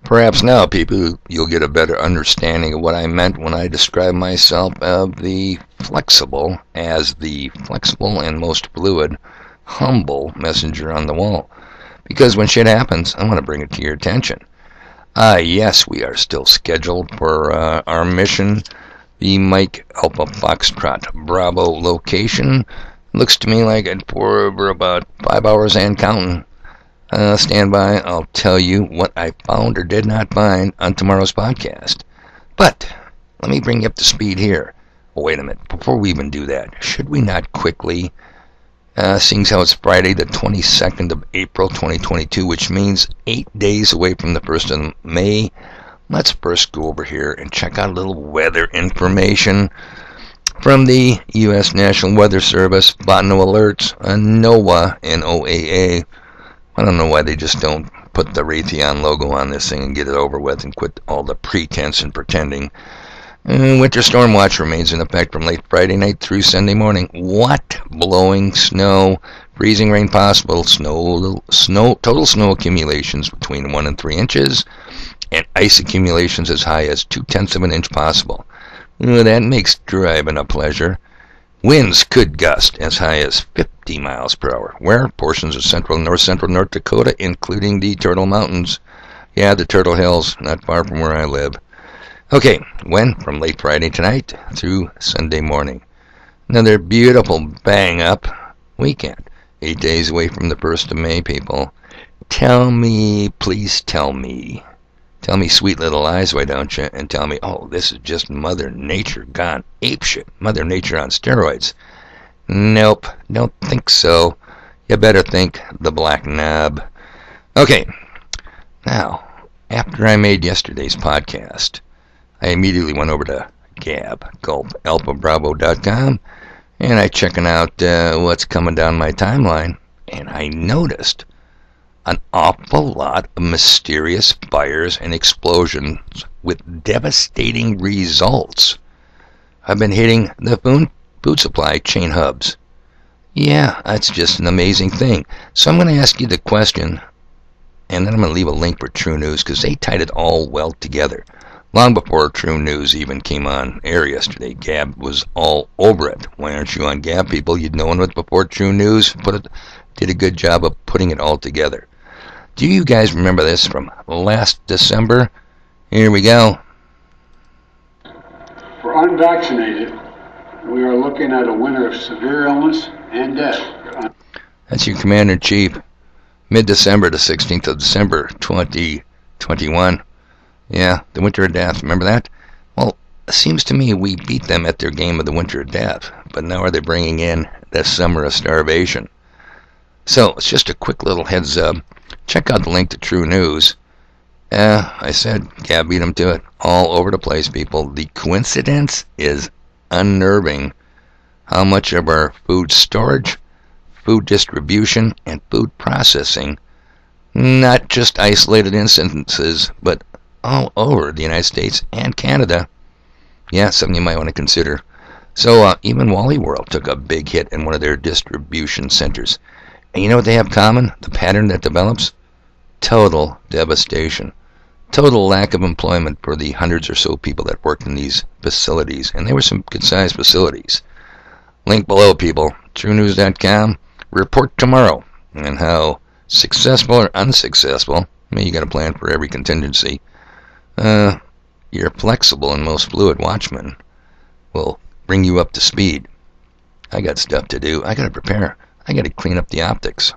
Perhaps now, people, you'll get a better understanding of what I meant when I described myself as the flexible and most fluid, humble messenger on the wall. Because when shit happens, I want to bring it to your attention. Yes, we are still scheduled for our mission, the Mike Alpha Foxtrot Bravo location. Looks to me like it for about 5 hours and counting. Stand by. I'll tell you what I found or did not find on tomorrow's podcast. But let me bring you up to speed here. Oh, wait a minute. Before we even do that, should we not quickly, seeing how it's Friday the 22nd of April 2022, which means 8 days away from the 1st of May, let's first go over here and check out a little weather information from the U.S. National Weather Service, Botno Alerts, NOAA, NOAA. I don't know why they just don't put the Raytheon logo on this thing and get it over with and quit all the pretense and pretending. Winter storm watch remains in effect from late Friday night through Sunday morning. What? Blowing snow, freezing rain possible, total snow accumulations between 1 and 3 inches, and ice accumulations as high as 0.2 of an inch possible. That makes driving a pleasure. Winds could gust as high as 50 miles per hour, where portions of central North Dakota, including the Turtle Mountains. Yeah, the Turtle Hills, not far from where I live. Okay, when? From late Friday tonight through Sunday morning. Another beautiful bang-up weekend. 8 days away from the 1st of May, people. Tell me, please tell me. Tell me sweet little lies, why don't you? And tell me, oh, this is just Mother Nature gone apeshit. Mother Nature on steroids. Nope, don't think so. You better think the black knob. Okay, now, after I made yesterday's podcast, I immediately went over to gulfalphabravo.com, and I checking out what's coming down my timeline, and I noticed an awful lot of mysterious fires and explosions with devastating results. I've been hitting the food supply chain hubs. Yeah, that's just an amazing thing. So I'm going to ask you the question, and then I'm going to leave a link for True News, because they tied it all well together. Long before True News even came on air yesterday, Gab was all over it. Why aren't you on Gab, people? You'd known it before True News did a good job of putting it all together. Do you guys remember this from last December? Here we go. For unvaccinated, we are looking at a winter of severe illness and death. That's your Commander-in-Chief. Mid-December, the 16th of December, 2021. Yeah, the winter of death. Remember that? Well, it seems to me we beat them at their game of the winter of death. But now are they bringing in the summer of starvation? So, it's just a quick little heads up. Check out the link to True News. I said, Gab beat them to it. All over the place, people. The coincidence is unnerving. How much of our food storage, food distribution, and food processing, not just isolated instances, but all over the United States and Canada. Yeah, something you might want to consider. So, even Wally World took a big hit in one of their distribution centers. And you know what they have common? The pattern that develops? Total devastation. Total lack of employment for the hundreds or so people that worked in these facilities. And they were some good-sized facilities. Link below, people. TrueNews.com. Report tomorrow. And how successful or unsuccessful, I mean, you got a plan for every contingency, your flexible and most fluid watchman will bring you up to speed. I got stuff to do. I got to prepare. I got to clean up the optics.